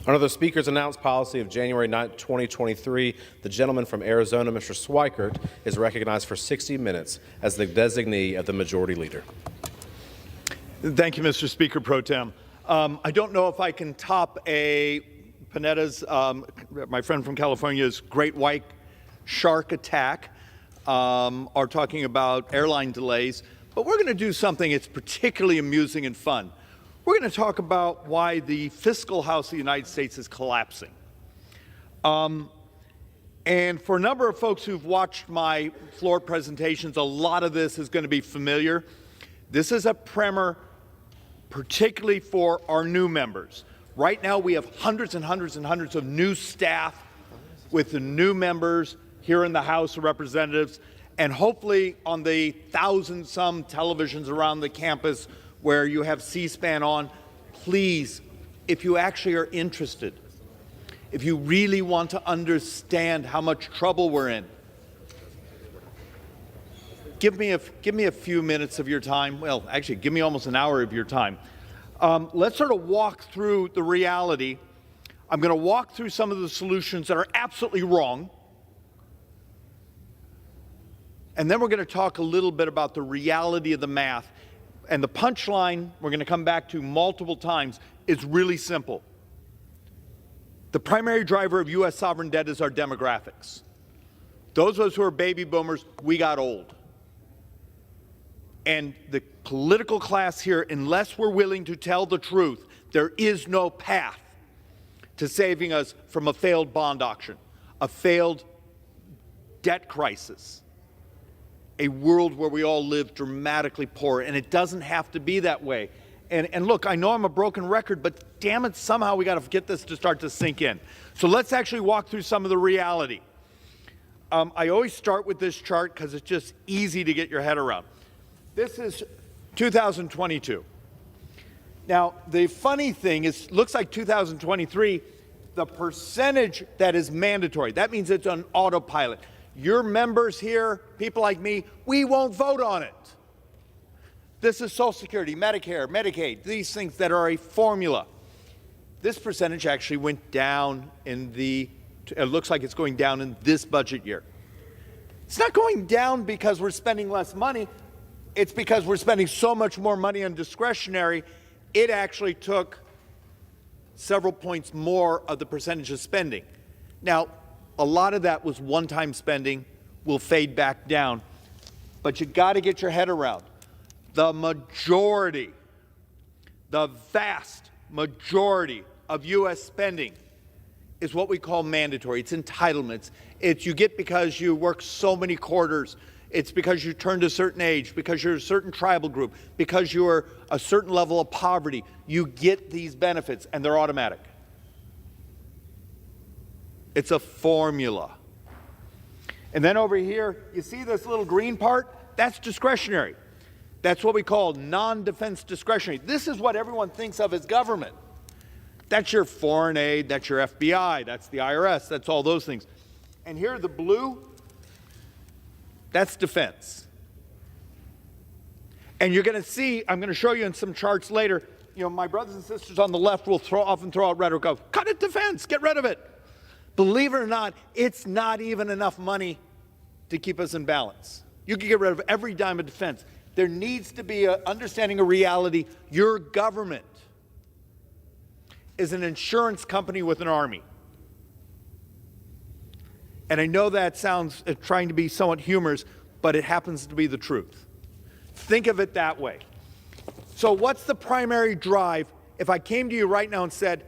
Under the Speaker's announced policy of January 9, 2023, the gentleman from Arizona, Mr. Schweikert, is recognized for 60 minutes as the designee of the Majority Leader. Thank you, Mr. Speaker Pro Tem. I don't know if I can top Panetta's, my friend from California's great white shark attack, or talking about airline delays, but we're going to do something that's particularly amusing and fun. We're going to talk about why the fiscal house of the United States is collapsing. And for a number of folks who've watched my floor presentations, a lot of this is going to be familiar. This is a primer particularly for our new members. Right now we have hundreds and hundreds and hundreds of new staff with the new members here in the House of Representatives, and hopefully on the 1,000-some televisions around the campus where you have C-SPAN on. Please, if you actually are interested, if you really want to understand how much trouble we're in, give me a few minutes of your time. Well, actually, give me almost an hour of your time. Let's sort of walk through the reality. I'm going to walk through some of the solutions that are absolutely wrong. And then we're going to talk a little bit about the reality of the math. And the punchline we're going to come back to multiple times is really simple. The primary driver of U.S. sovereign debt is our demographics. Those of us who are baby boomers, we got old. And the political class here, unless we're willing to tell the truth, there is no path to saving us from a failed bond auction, a failed debt crisis, a world where we all live dramatically poor, and it doesn't have to be that way. And look, I know I'm a broken record, but damn it, somehow we got to get this to start to sink in. So let's actually walk through some of the reality. I always start with this chart because it's just easy to get your head around. This is 2022. Now, the funny thing is, looks like 2023, the percentage that is mandatory, that means it's on autopilot. Your members here, people like me, we won't vote on it. This is Social Security, Medicare, Medicaid, these things that are a formula. This percentage actually went down it looks like it's going down in this budget year. It's not going down because we're spending less money. It's because we're spending so much more money on discretionary. It actually took several points more of the percentage of spending. Now, a lot of that was one-time spending, will fade back down. But you got to get your head around. The majority, the vast majority of U.S. spending is what we call mandatory. It's entitlements. It's you get because you work so many quarters. It's because you turned a certain age, because you're a certain tribal group, because you're a certain level of poverty. You get these benefits, and they're automatic. It's a formula. And then over here, you see this little green part? That's discretionary. That's what we call non-defense discretionary. This is what everyone thinks of as government. That's your foreign aid, that's your FBI, that's the IRS, that's all those things. And here, the blue, that's defense. And you're going to see, I'm going to show you in some charts later, my brothers and sisters on the left will often throw out rhetoric of, cut it defense, get rid of it. Believe it or not, it's not even enough money to keep us in balance. You can get rid of every dime of defense. There needs to be an understanding of reality. Your government is an insurance company with an army. And I know that sounds trying to be somewhat humorous, but it happens to be the truth. Think of it that way. So what's the primary drive if I came to you right now and said,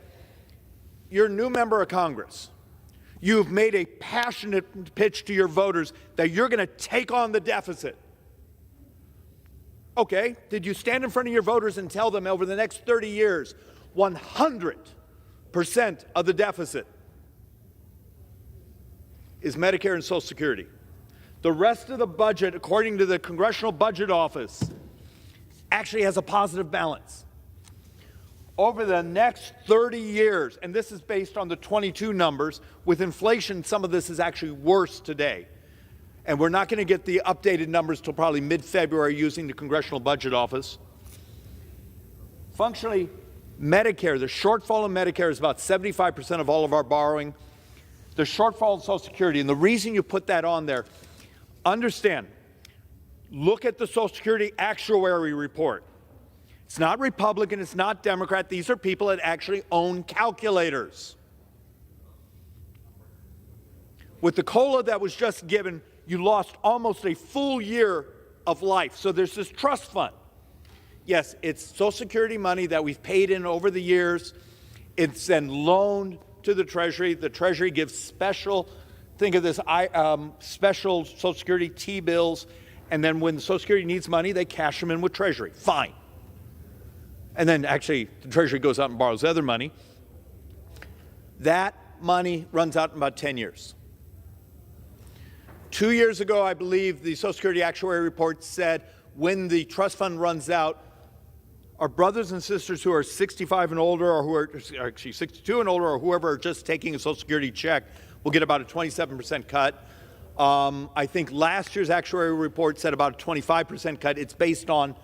you're a new member of Congress. You've made a passionate pitch to your voters that you're going to take on the deficit. Okay, did you stand in front of your voters and tell them over the next 30 years, 100% of the deficit is Medicare and Social Security? The rest of the budget, according to the Congressional Budget Office, actually has a positive balance. Over the next 30 years, and this is based on the 22 numbers, with inflation, some of this is actually worse today. And we're not going to get the updated numbers till probably mid-February using the Congressional Budget Office. Functionally, Medicare, the shortfall in Medicare is about 75% of all of our borrowing. The shortfall in Social Security, and the reason you put that on there, understand, look at the Social Security actuary report. It's not Republican, it's not Democrat. These are people that actually own calculators. With the COLA that was just given, you lost almost a full year of life. So there's this trust fund. Yes, it's Social Security money that we've paid in over the years. It's then loaned to the Treasury. The Treasury gives special, think of this, special Social Security T-bills. And then when the Social Security needs money, they cash them in with Treasury. Fine. And then actually the Treasury goes out and borrows other money. That money runs out in about 10 years. 2 years ago, I believe the Social Security actuary report said when the trust fund runs out, our brothers and sisters who are 65 and older, or who are actually 62 and older, or whoever are just taking a Social Security check, will get about a 27% cut. I think last year's actuary report said about a 25% cut. It's based on,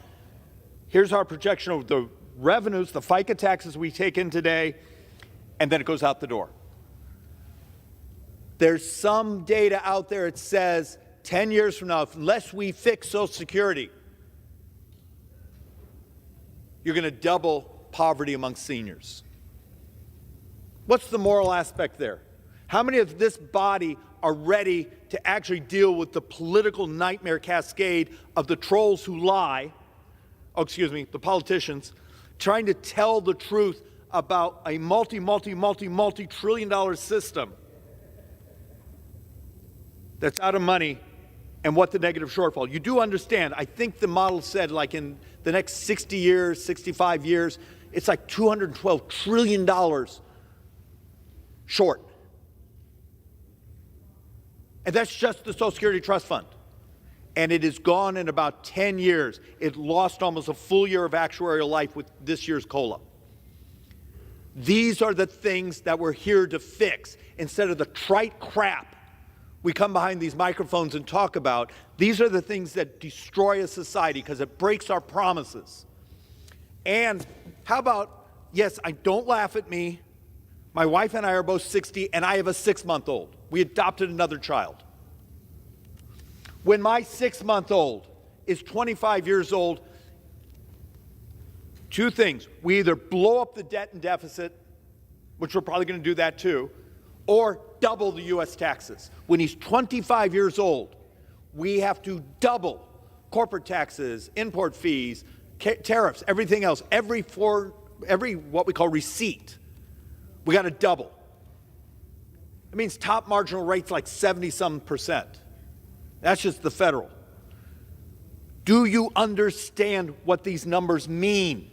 here's our projection of the revenues, the FICA taxes we take in today, and then it goes out the door. There's some data out there that says 10 years from now, unless we fix Social Security, you're going to double poverty among seniors. What's the moral aspect there? How many of this body are ready to actually deal with the political nightmare cascade of the trolls who lie, the politicians, trying to tell the truth about a multi-trillion-dollar system that's out of money and what the negative shortfall. You do understand, I think the model said like in the next 60 years, 65 years, it's like $212 trillion short. And that's just the Social Security Trust Fund. And it is gone in about 10 years. It lost almost a full year of actuarial life with this year's COLA. These are the things that we're here to fix instead of the trite crap we come behind these microphones and talk about. These are the things that destroy a society because it breaks our promises. And how about, yes, don't laugh at me. My wife and I are both 60, and I have a 6-month-old. We adopted another child. When my 6-month-old is 25 years old, two things. We either blow up the debt and deficit, which we're probably going to do that too, or double the U.S. taxes. When he's 25 years old, we have to double corporate taxes, import fees, tariffs, everything else, every what we call receipt. We got to double. It means top marginal rates like 70-some%. That's just the federal. Do you understand what these numbers mean?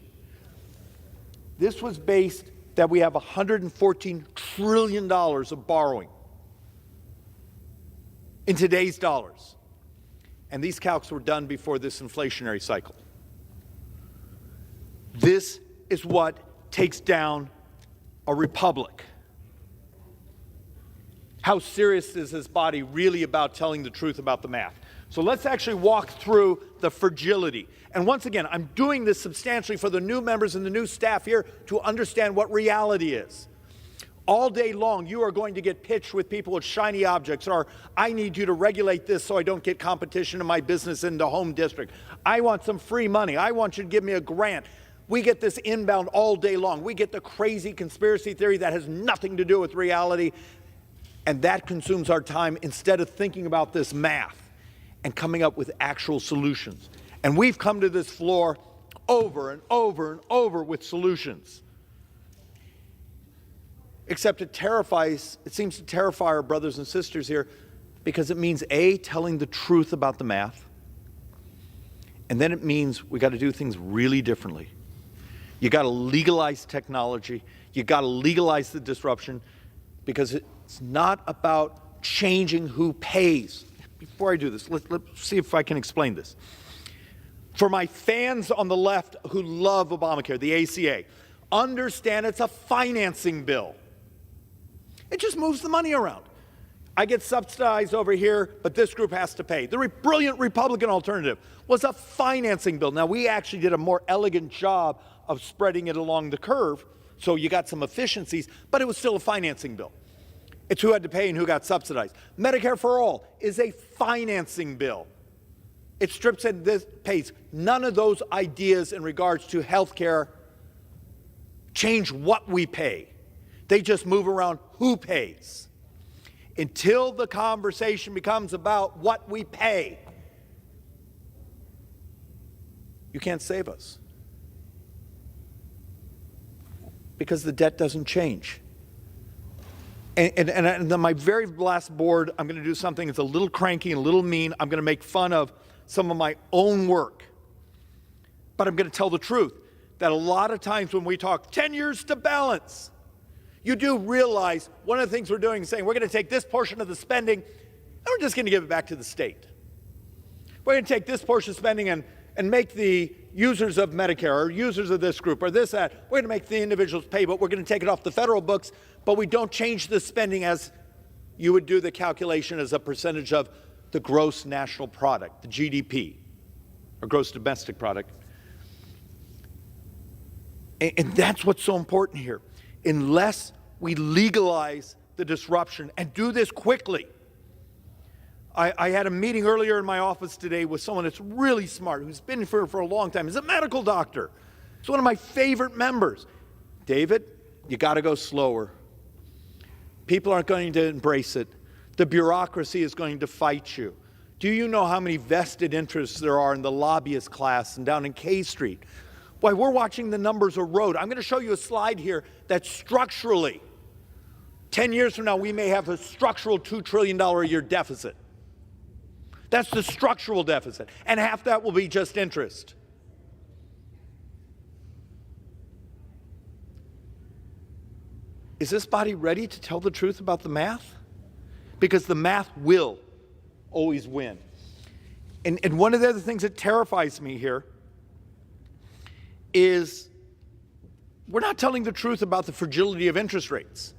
This was based that we have $114 trillion of borrowing in today's dollars. And these calcs were done before this inflationary cycle. This is what takes down a republic. How serious is this body really about telling the truth about the math? So let's actually walk through the fragility. And once again, I'm doing this substantially for the new members and the new staff here to understand what reality is. All day long, you are going to get pitched with people with shiny objects, or I need you to regulate this so I don't get competition in my business in the home district. I want some free money. I want you to give me a grant. We get this inbound all day long. We get the crazy conspiracy theory that has nothing to do with reality, and that consumes our time instead of thinking about this math and coming up with actual solutions. And we've come to this floor over and over and over with solutions. Except it seems to terrify our brothers and sisters here because it means A, telling the truth about the math, and then it means we got to do things really differently. You got to legalize technology. You got to legalize the disruption because it's not about changing who pays. Before I do this, let's see if I can explain this. For my fans on the left who love Obamacare, the ACA, understand it's a financing bill. It just moves the money around. I get subsidized over here, but this group has to pay. The brilliant Republican alternative was a financing bill. Now, we actually did a more elegant job of spreading it along the curve, so you got some efficiencies, but it was still a financing bill. It's who had to pay and who got subsidized. Medicare for All is a financing bill. It strips and this pays. None of those ideas in regards to health care change what we pay. They just move around who pays. Until the conversation becomes about what we pay, you can't save us. Because the debt doesn't change. And on my very last board, I'm going to do something that's a little cranky and a little mean. I'm going to make fun of some of my own work. But I'm going to tell the truth that a lot of times when we talk 10 years to balance, you do realize one of the things we're doing is saying we're going to take this portion of the spending and we're just going to give it back to the state. We're going to take this portion of spending and make the users of Medicare or users of this group or this, that, we're going to make the individuals pay, but we're going to take it off the federal books, but we don't change the spending as you would do the calculation as a percentage of the gross national product, the GDP, or gross domestic product. And that's what's so important here. Unless we legalize the disruption and do this quickly. I had a meeting earlier in my office today with someone that's really smart, who's been here for a long time. He's a medical doctor. He's one of my favorite members. David, you got to go slower. People aren't going to embrace it. The bureaucracy is going to fight you. Do you know how many vested interests there are in the lobbyist class and down in K Street? Boy, we're watching the numbers erode. I'm going to show you a slide here that structurally, 10 years from now, we may have a structural $2 trillion a year deficit. That's the structural deficit. And half that will be just interest. Is this body ready to tell the truth about the math? Because the math will always win. And one of the other things that terrifies me here is we're not telling the truth about the fragility of interest rates.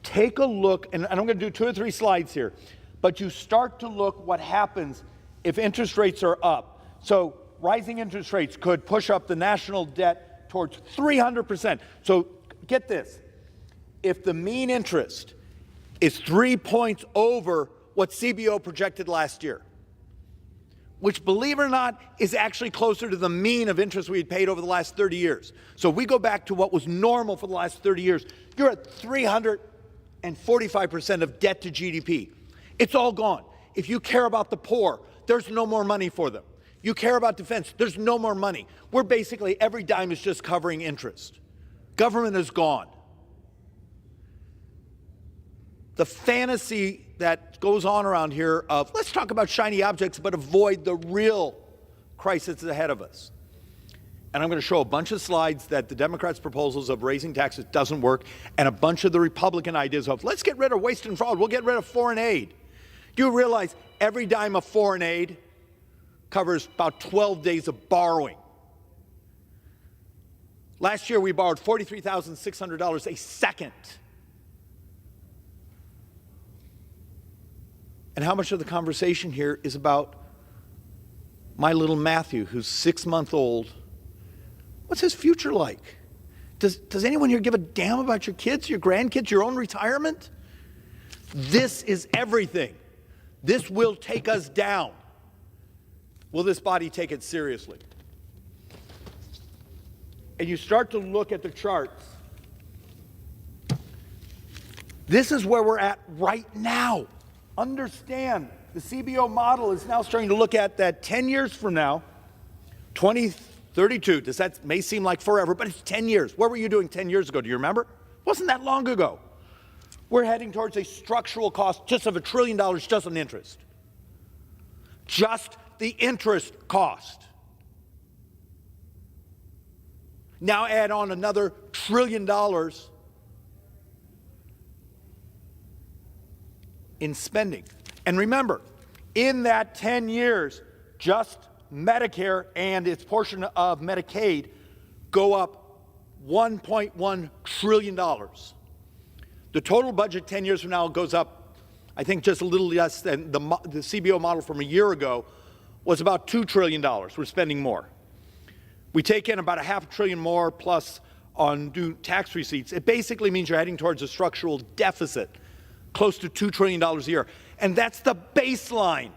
Take a look, and I'm going to do 2 or 3 slides here, but you start to look what happens if interest rates are up. So rising interest rates could push up the national debt towards 300%. So get this. If the mean interest is 3 points over what CBO projected last year, which, believe it or not, is actually closer to the mean of interest we had paid over the last 30 years. So if we go back to what was normal for the last 30 years, you're at 345% of debt to GDP. It's all gone. If you care about the poor, there's no more money for them. You care about defense, there's no more money. We're basically, every dime is just covering interest. Government is gone. The fantasy that goes on around here of let's talk about shiny objects but avoid the real crisis ahead of us. And I'm going to show a bunch of slides that the Democrats' proposals of raising taxes doesn't work, and a bunch of the Republican ideas of let's get rid of waste and fraud, we'll get rid of foreign aid. Do you realize every dime of foreign aid covers about 12 days of borrowing? Last year we borrowed $43,600 a second. And how much of the conversation here is about my little Matthew, who's 6 months old? What's his future like? Does anyone here give a damn about your kids, your grandkids, your own retirement? This is everything. This will take us down. Will this body take it seriously? And you start to look at the charts. This is where we're at right now. Understand, the CBO model is now starting to look at that 10 years from now, 2032. That may seem like forever, but it's 10 years. What were you doing 10 years ago? Do you remember? Wasn't that long ago. We're heading towards a structural cost just of $1 trillion just on interest. Just the interest cost. Now add on another $1 trillion in spending. And remember, in that 10 years, just Medicare and its portion of Medicaid go up $1.1 trillion. The total budget 10 years from now goes up, I think, just a little less than the CBO model from a year ago was about $2 trillion. We're spending more. we take in about $500 billion more plus on new tax receipts. It basically means you're heading towards a structural deficit, close to $2 trillion a year. And that's the baseline.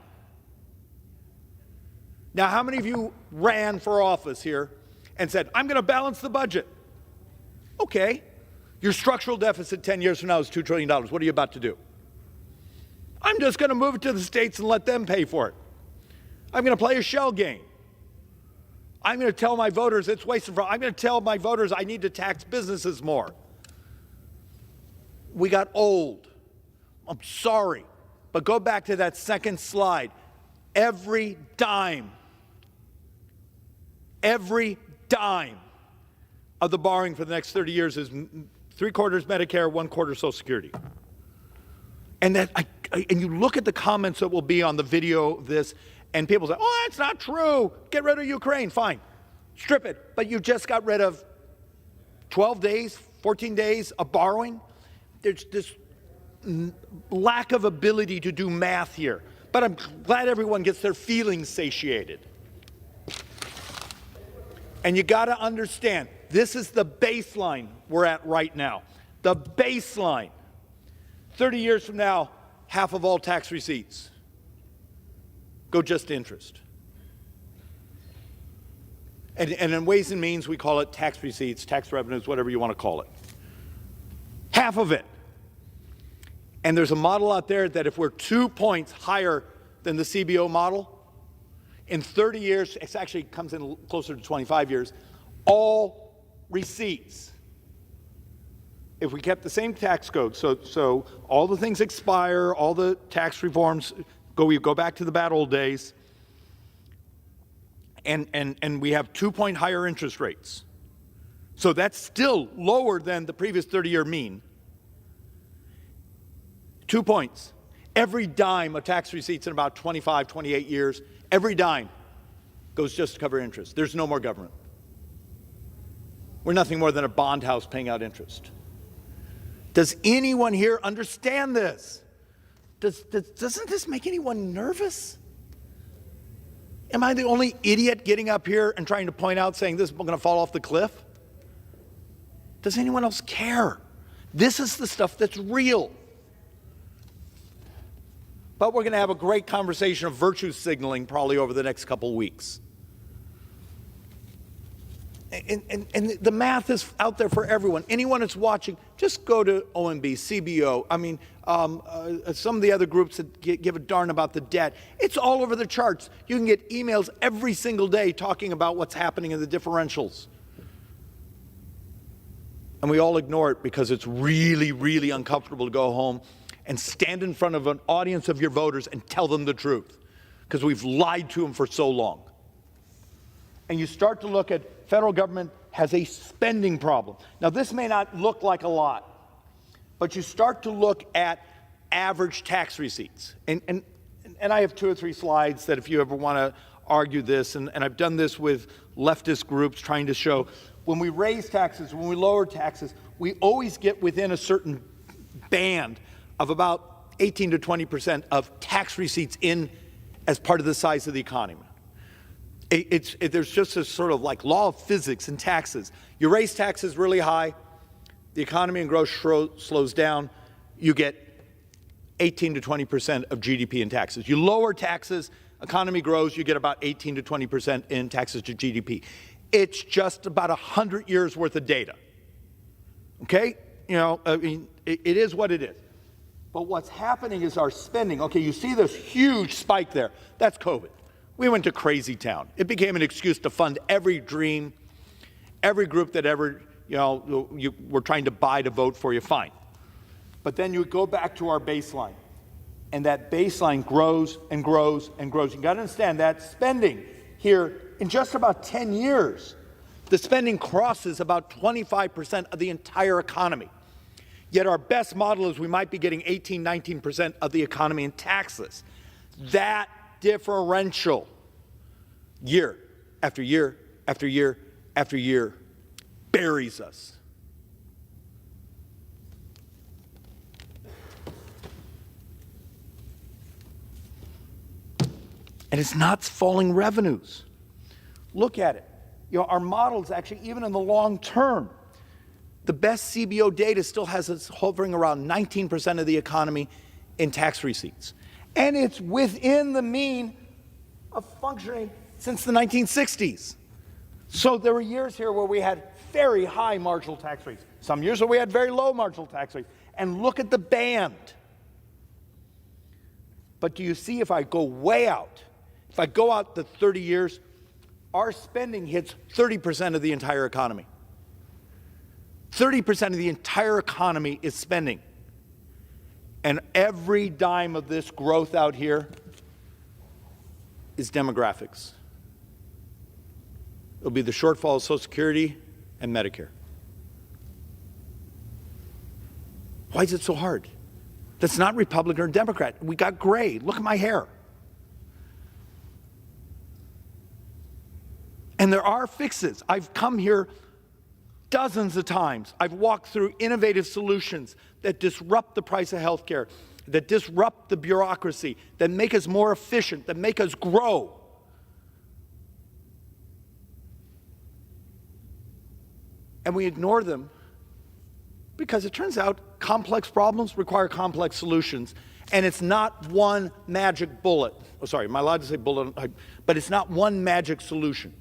Now, how many of you ran for office here and said, I'm going to balance the budget? Okay. Your structural deficit 10 years from now is $2 trillion. What are you about to do? I'm just going to move it to the states and let them pay for it. I'm going to play a shell game. I'm going to tell my voters it's wasted. I'm going to tell my voters I need to tax businesses more. We got old. I'm sorry. But go back to that second slide. Every dime of the borrowing for the next 30 years is 3/4 Medicare, 1/4 Social Security. And and you look at the comments that will be on the video of this, and people say, oh, that's not true. Get rid of Ukraine. Fine. Strip it. But you just got rid of 12 days, 14 days of borrowing. There's this lack of ability to do math here. But I'm glad everyone gets their feelings satiated. And you got to understand, this is the baseline we're at right now. The baseline. 30 years from now, half of all tax receipts go just to interest. And in Ways and Means, we call it tax receipts, tax revenues, whatever you want to call it. Half of it. And there's a model out there that if we're 2 points higher than the CBO model, in 30 years, it actually comes in closer to 25 years, all receipts, if we kept the same tax code, so all the things expire, all the tax reforms, we go back to the bad old days, and we have 2 point higher interest rates. So that's still lower than the previous 30-year mean. 2 points. Every dime of tax receipts in about 25, 28 years, every dime goes just to cover interest. There's no more government. We're nothing more than a bond house paying out interest. Does anyone here understand this? Doesn't this make anyone nervous? Am I the only idiot getting up here and trying to point out, saying this is going to fall off the cliff? Does anyone else care? This is the stuff that's real. But we're going to have a great conversation of virtue signaling probably over the next couple weeks. And the math is out there for everyone. Anyone that's watching, just go to OMB, CBO. I mean, some of the other groups that give a darn about the debt. It's all over the charts. You can get emails every single day talking about what's happening in the differentials. And we all ignore it because it's really, really uncomfortable to go home and stand in front of an audience of your voters and tell them the truth, because we've lied to them for so long. And you start to look at federal government has a spending problem. Now, this may not look like a lot, but you start to look at average tax receipts. And I have 2 or 3 slides that if you ever want to argue this, and I've done this with leftist groups trying to show when we raise taxes, when we lower taxes, we always get within a certain band of about 18 to 20% of tax receipts in as part of the size of the economy. There's just a sort of like law of physics in taxes. You raise taxes really high, the economy and growth slows down, you get 18 to 20% of GDP in taxes. You lower taxes, economy grows, you get about 18 to 20% in taxes to GDP. It's just about 100 years worth of data. Okay? You know, I mean, it is what it is. But what's happening is our spending. Okay, you see this huge spike there. That's COVID. We went to crazy town. It became an excuse to fund every dream, every group that ever, you were trying to buy to vote for you, fine. But then you go back to our baseline, and that baseline grows and grows and grows. You got to understand that spending here, in just about 10 years, the spending crosses about 25% of the entire economy. Yet our best model is we might be getting 18, 19% of the economy in taxes. That differential, year after year after year after year, buries us. And it's not falling revenues. Look at it. our models actually, even in the long term, the best CBO data still has us hovering around 19% of the economy in tax receipts. And it's within the mean of functioning since the 1960s. So there were years here where we had very high marginal tax rates. Some years where we had very low marginal tax rates. And look at the band. But do you see, if I go way out, if I go out to 30 years, our spending hits 30% of the entire economy. 30% of the entire economy is spending. And every dime of this growth out here is demographics. It'll be the shortfall of Social Security and Medicare. Why is it so hard? That's not Republican or Democrat. We got gray. Look at my hair. And there are fixes. I've come here dozens of times. I've walked through innovative solutions that disrupt the price of health care, that disrupt the bureaucracy, that make us more efficient, that make us grow. And we ignore them because it turns out complex problems require complex solutions, and it's not one magic bullet. Oh, sorry, am I allowed to say bullet? But it's not one magic solution.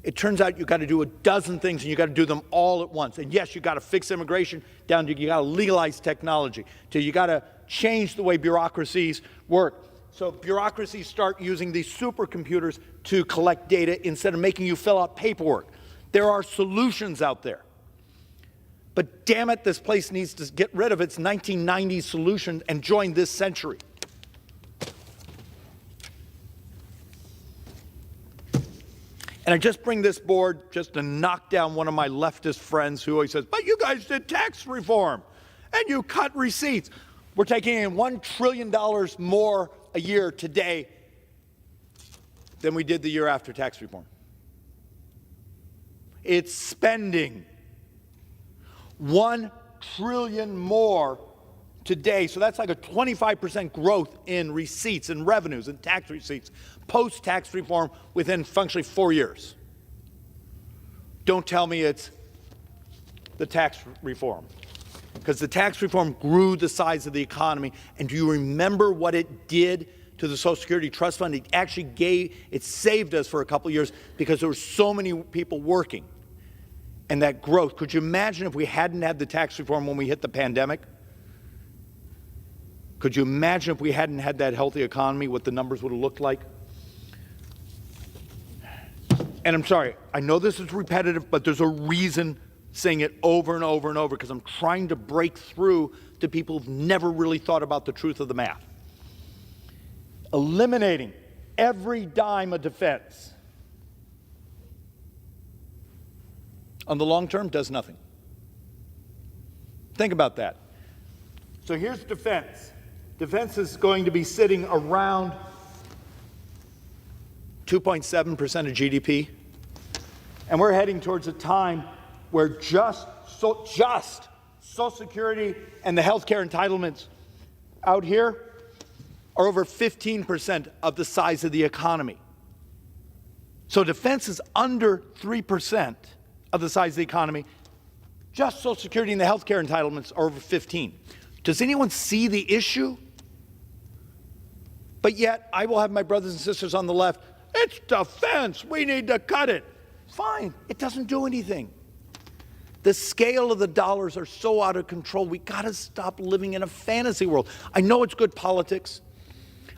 It turns out you've got to do a dozen things, and you've got to do them all at once. And yes, you've got to fix immigration down to you got to legalize technology, to you got to change the way bureaucracies work. So bureaucracies start using these supercomputers to collect data instead of making you fill out paperwork. There are solutions out there. But damn it, this place needs to get rid of its 1990s solution and join this century. And I just bring this board just to knock down one of my leftist friends who always says, but you guys did tax reform and you cut receipts. We're taking in $1 trillion more a year today than we did the year after tax reform. It's spending. $1 trillion more today. So that's like a 25% growth in receipts and revenues and tax receipts post-tax reform within functionally 4 years. Don't tell me it's the tax reform, because the tax reform grew the size of the economy. And do you remember what it did to the Social Security Trust Fund? It actually saved us for a couple of years because there were so many people working. And that growth, could you imagine if we hadn't had the tax reform when we hit the pandemic? Could you imagine if we hadn't had that healthy economy, what the numbers would have looked like? And I'm sorry, I know this is repetitive, but there's a reason saying it over and over and over, because I'm trying to break through to people who've never really thought about the truth of the math. Eliminating every dime of defense on the long term does nothing. Think about that. So here's defense. Defense is going to be sitting around 2.7% of GDP. And we're heading towards a time where just Social Security and the health care entitlements out here are over 15% of the size of the economy. So defense is under 3% of the size of the economy. Just Social Security and the health care entitlements are over 15. Does anyone see the issue? But yet, I will have my brothers and sisters on the left, it's defense, we need to cut it. Fine, it doesn't do anything. The scale of the dollars are so out of control, we gotta stop living in a fantasy world. I know it's good politics.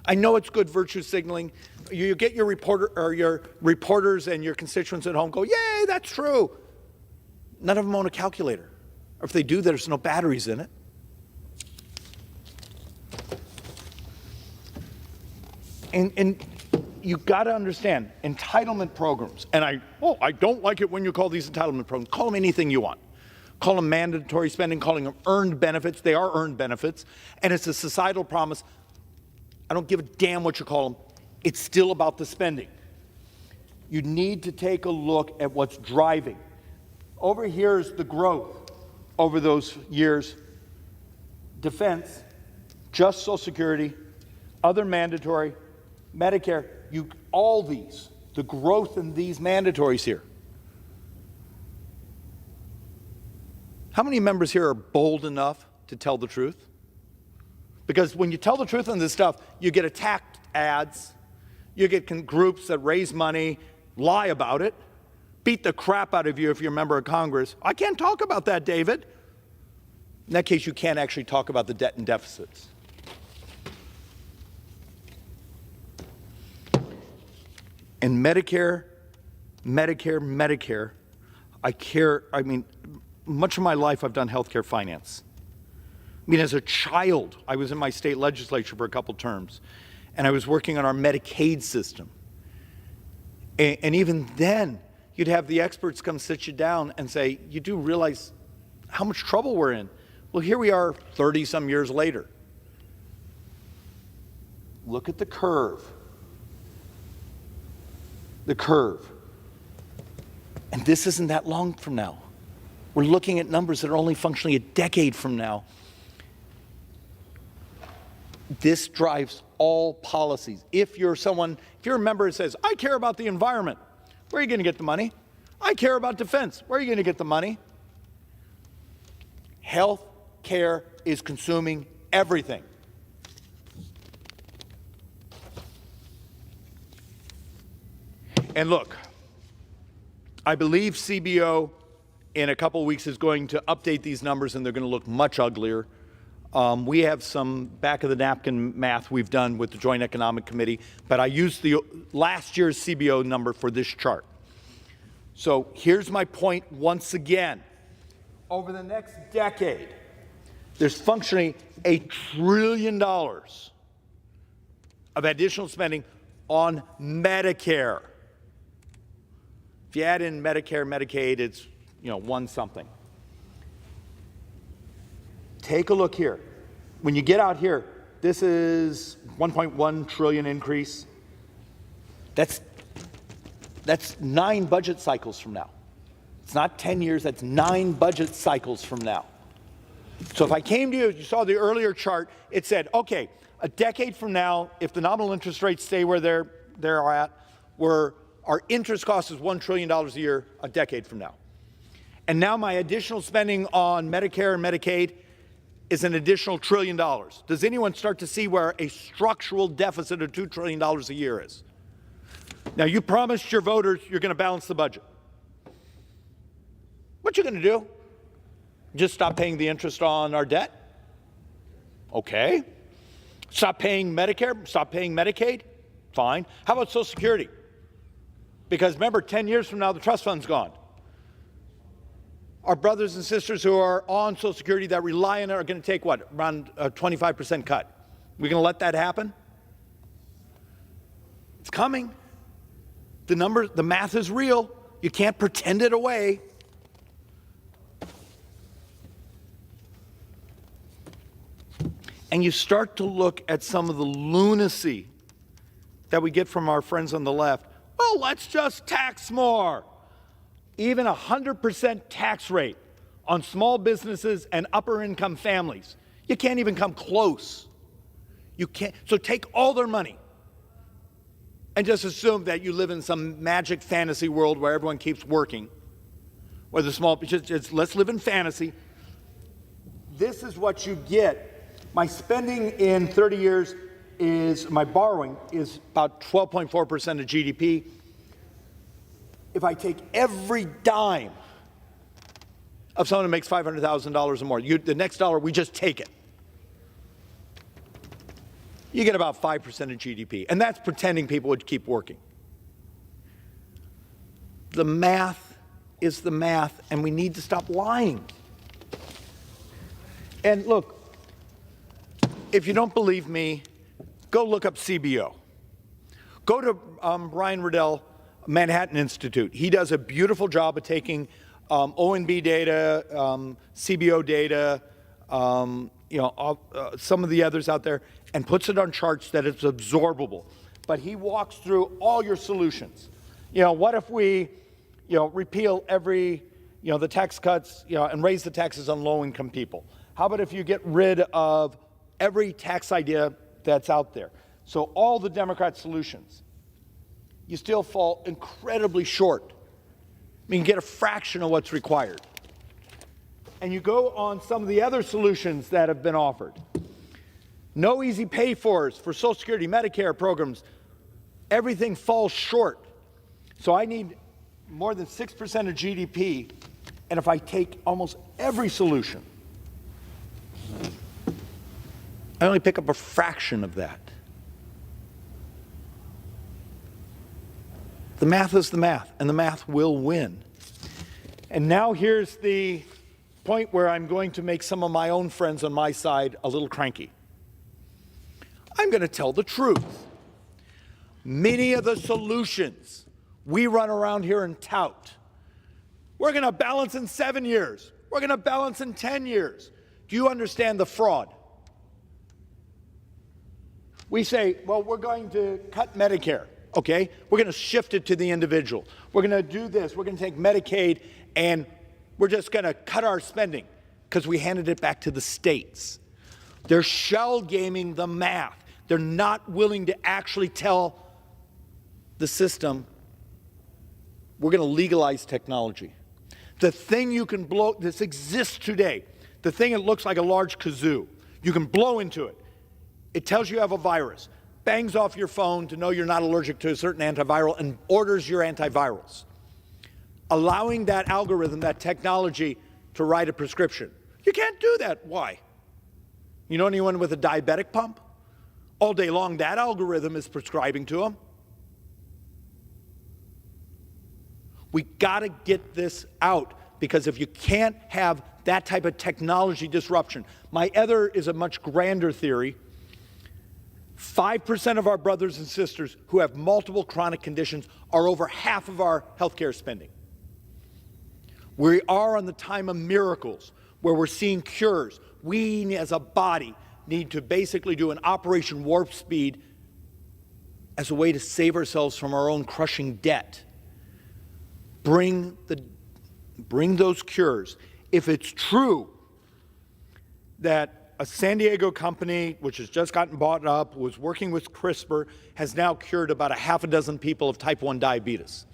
I know it's good virtue signaling. You get your reporters and your constituents at home go, yay, that's true. None of them own a calculator. Or if they do, there's no batteries in it. And you've got to understand, entitlement programs, and I don't like it when you call these entitlement programs. Call them anything you want. Call them mandatory spending, calling them earned benefits. They are earned benefits, and it's a societal promise. I don't give a damn what you call them. It's still about the spending. You need to take a look at what's driving. Over here is the growth over those years. Defense, just Social Security, other mandatory, Medicare, all these, the growth in these mandatories here. How many members here are bold enough to tell the truth? Because when you tell the truth on this stuff, you get attacked ads, you get groups that raise money, lie about it, beat the crap out of you if you're a member of Congress. I can't talk about that, David. In that case, you can't actually talk about the debt and deficits. And Medicare, much of my life I've done healthcare finance. As a child, I was in my state legislature for a couple terms, and I was working on our Medicaid system. And even then, you'd have the experts come sit you down and say, you do realize how much trouble we're in. Well, here we are 30-some years later. Look at the curve. The curve. And this isn't that long from now. We're looking at numbers that are only functionally a decade from now. This drives all policies. If you're a member who says, I care about the environment, where are you going to get the money? I care about defense, where are you going to get the money? Health care is consuming everything. And look, I believe CBO in a couple weeks is going to update these numbers, and they're going to look much uglier. We have some back-of-the-napkin math we've done with the Joint Economic Committee, but I used the last year's CBO number for this chart. So here's my point once again. Over the next decade, there's functionally $1 trillion of additional spending on Medicare. If you add in Medicare, Medicaid, it's one something. Take a look here. When you get out here, this is 1.1 trillion increase. That's 9 budget cycles from now. It's not 10 years, that's 9 budget cycles from now. So if I came to you, you saw the earlier chart, it said, okay, a decade from now, if the nominal interest rates stay where they're at, our interest cost is $1 trillion a year a decade from now. And now my additional spending on Medicare and Medicaid is an additional $1 trillion. Does anyone start to see where a structural deficit of $2 trillion a year is? Now, you promised your voters you're going to balance the budget. What you going to do? Just stop paying the interest on our debt? Okay. Stop paying Medicare? Stop paying Medicaid? Fine. How about Social Security? Because remember, 10 years from now, the trust fund's gone. Our brothers and sisters who are on Social Security that rely on it are going to take what? Around a 25% cut. We're going to let that happen? It's coming. The math is real. You can't pretend it away. And you start to look at some of the lunacy that we get from our friends on the left. Well, let's just tax more. Even 100% tax rate on small businesses and upper income families. You can't even come close. You can't. So take all their money and just assume that you live in some magic fantasy world where everyone keeps working. Where the small, just let's live in fantasy. This is what you get. My spending in 30 years my borrowing is about 12.4% of GDP. If I take every dime of someone who makes $500,000 or more, the next dollar, we just take it. You get about 5% of GDP, and that's pretending people would keep working. The math is the math, and we need to stop lying. And look, if you don't believe me, go look up CBO. Go to Brian Riddell, Manhattan Institute. He does a beautiful job of taking ONB data, CBO data, some of the others out there, and puts it on charts that it's absorbable. But he walks through all your solutions. What if we, repeal every, the tax cuts, and raise the taxes on low-income people? How about if you get rid of every tax idea that's out there? So all the Democrat solutions. you still fall incredibly short. I mean, you get a fraction of what's required. And you go on some of the other solutions that have been offered. No easy pay-fors for Social Security, Medicare programs. Everything falls short. So I need more than 6% of GDP, and if I take almost every solution, I only pick up a fraction of that. The math is the math, and the math will win. And now here's the point where I'm going to make some of my own friends on my side a little cranky. I'm going to tell the truth. Many of the solutions we run around here and tout, we're going to balance in 7 years. We're going to balance in 10 years. Do you understand the fraud? We say, well, we're going to cut Medicare, okay? We're going to shift it to the individual. We're going to do this. We're going to take Medicaid, and we're just going to cut our spending because we handed it back to the states. They're shell gaming the math. They're not willing to actually tell the system, we're going to legalize technology. The thing you can blow, this exists today, the thing that looks like a large kazoo, you can blow into it. It tells you have a virus, bangs off your phone to know you're not allergic to a certain antiviral, and orders your antivirals. Allowing that algorithm, that technology, to write a prescription. You can't do that. Why? You know anyone with a diabetic pump? All day long, that algorithm is prescribing to them. We got to get this out, because if you can't have that type of technology disruption, my other is a much grander theory. 5% of our brothers and sisters who have multiple chronic conditions are over half of our healthcare spending. We are on the time of miracles where we're seeing cures. We as a body need to basically do an Operation Warp Speed as a way to save ourselves from our own crushing debt. Bring those cures. If it's true that a San Diego company, which has just gotten bought up, was working with CRISPR, has now cured about 6 people of type 1 diabetes.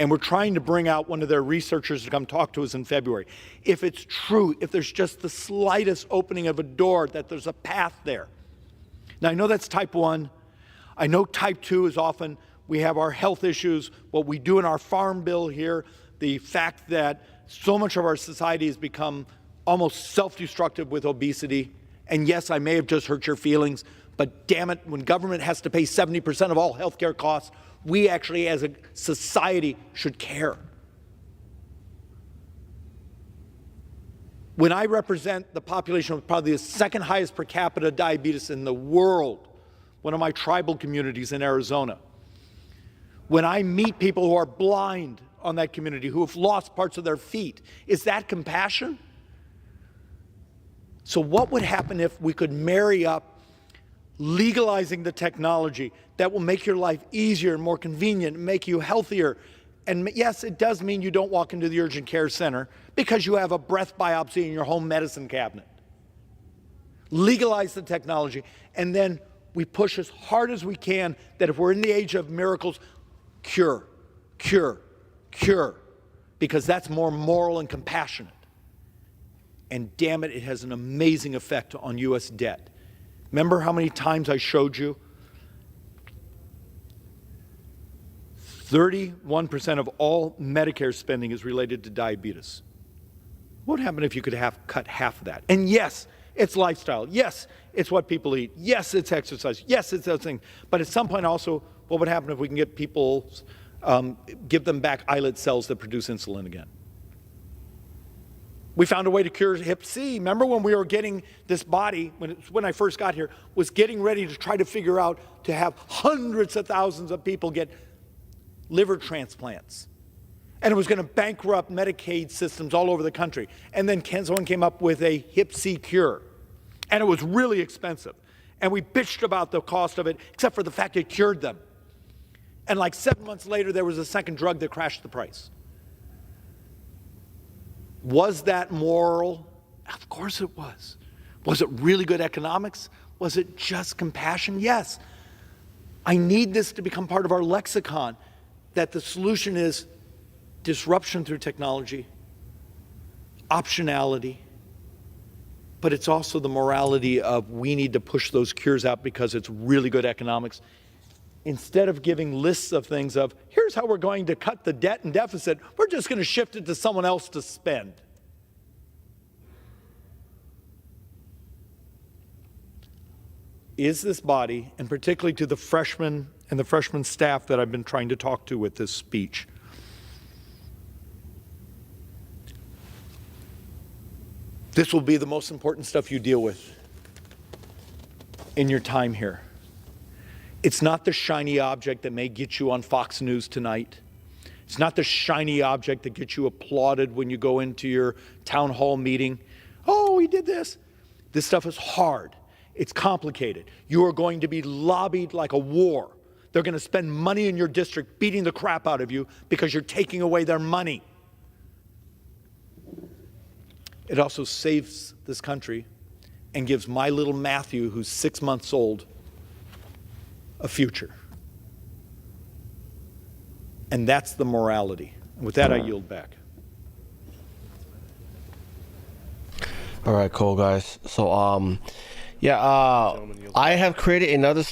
And we're trying to bring out one of their researchers to come talk to us in February. If it's true, if there's just the slightest opening of a door, that there's a path there. Now, I know that's type 1. I know type 2 is often, we have our health issues, what we do in our farm bill here, the fact that so much of our society has become almost self-destructive with obesity. And yes, I may have just hurt your feelings, but damn it, when government has to pay 70% of all healthcare costs, we actually as a society should care. When I represent the population with probably the second highest per capita diabetes in the world, one of my tribal communities in Arizona, when I meet people who are blind on that community, who have lost parts of their feet, is that compassion? So what would happen if we could marry up legalizing the technology that will make your life easier and more convenient, make you healthier? And yes, it does mean you don't walk into the urgent care center because you have a breath biopsy in your home medicine cabinet. Legalize the technology, and then we push as hard as we can that if we're in the age of miracles, cure, cure, cure, because that's more moral and compassionate. And damn it, it has an amazing effect on U.S. debt. Remember how many times I showed you? 31% of all Medicare spending is related to diabetes. What would happen if you could cut half of that? And yes, it's lifestyle. Yes, it's what people eat. Yes, it's exercise. Yes, it's those things. But at some point also, what would happen if we can get people, give them back islet cells that produce insulin again? We found a way to cure hep C. Remember when we were getting this body, when I first got here, was getting ready to try to figure out to have hundreds of thousands of people get liver transplants. And it was going to bankrupt Medicaid systems all over the country. And then someone came up with a hep C cure. And it was really expensive. And we bitched about the cost of it, except for the fact it cured them. And like 7 months later, there was a second drug that crashed the price. Was that moral? Of course it was. Was it really good economics? Was it just compassion? Yes. I need this to become part of our lexicon, that the solution is disruption through technology, optionality, but it's also the morality of we need to push those cures out because it's really good economics. Instead of giving lists of things of, here's how we're going to cut the debt and deficit, we're just going to shift it to someone else to spend. Is this body, and particularly to the freshmen and the freshman staff that I've been trying to talk to with this speech, this will be the most important stuff you deal with in your time here. It's not the shiny object that may get you on Fox News tonight. It's not the shiny object that gets you applauded when you go into your town hall meeting. Oh, we did this. This stuff is hard. It's complicated. You are going to be lobbied like a war. They're going to spend money in your district beating the crap out of you because you're taking away their money. It also saves this country and gives my little Matthew, who's 6 months old, a future. And that's the morality. And with that, I yield back. All right, cool, guys. So, I have created another